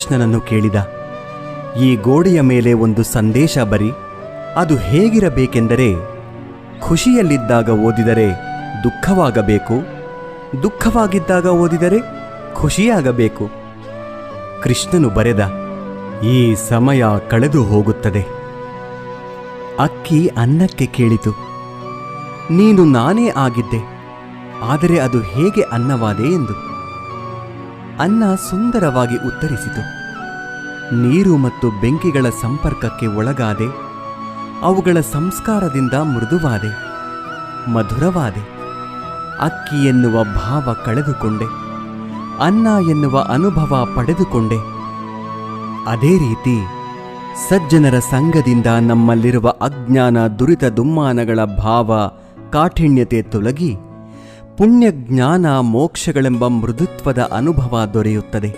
ಕೃಷ್ಣನನ್ನು ಕೇಳಿದ, ಈ ಗೋಡೆಯ ಮೇಲೆ ಒಂದು ಸಂದೇಶ ಬರಿ. ಅದು ಹೇಗಿರಬೇಕೆಂದರೆ, ಖುಷಿಯಲ್ಲಿದ್ದಾಗ ಓದಿದರೆ ದುಃಖವಾಗಬೇಕು, ದುಃಖವಾಗಿದ್ದಾಗ ಓದಿದರೆ ಖುಷಿಯಾಗಬೇಕು. ಕೃಷ್ಣನು ಬರೆದ, ಈ ಸಮಯ ಕಳೆದು ಹೋಗುತ್ತದೆ. ಅಕ್ಕಿ ಅನ್ನಕ್ಕೆ ಕೇಳಿತು, ನೀನು ನಾನೇ ಆಗಿದ್ದೆ, ಆದರೆ ಅದು ಹೇಗೆ ಅನ್ನವಾದೆ ಎಂದು. ಅನ್ನ ಸುಂದರವಾಗಿ ಉತ್ತರಿಸಿತು, ನೀರು ಮತ್ತು ಬೆಂಕಿಗಳ ಸಂಪರ್ಕಕ್ಕೆ ಒಳಗಾದೆ, ಅವುಗಳ ಸಂಸ್ಕಾರದಿಂದ ಮೃದುವಾದೆ, ಮಧುರವಾದೆ. ಅಕ್ಕಿ ಎನ್ನುವ ಭಾವ ಕಳೆದುಕೊಂಡೆ, ಅನ್ನ ಎನ್ನುವ ಅನುಭವ ಪಡೆದುಕೊಂಡೆ. ಅದೇ ರೀತಿ ಸಜ್ಜನರ ಸಂಗದಿಂದ ನಮ್ಮಲ್ಲಿರುವ ಅಜ್ಞಾನ, ದುರಿತ, ದುಮ್ಮಾನಗಳ ಭಾವ, ಕಾಠಿಣ್ಯತೆ ತೊಲಗಿ ಪುಣ್ಯ, ಜ್ಞಾನ, ಮೋಕ್ಷಗಳೆಂಬ ಮೃದುತ್ವದ ಅನುಭವ ದೊರೆಯುತ್ತದೆ.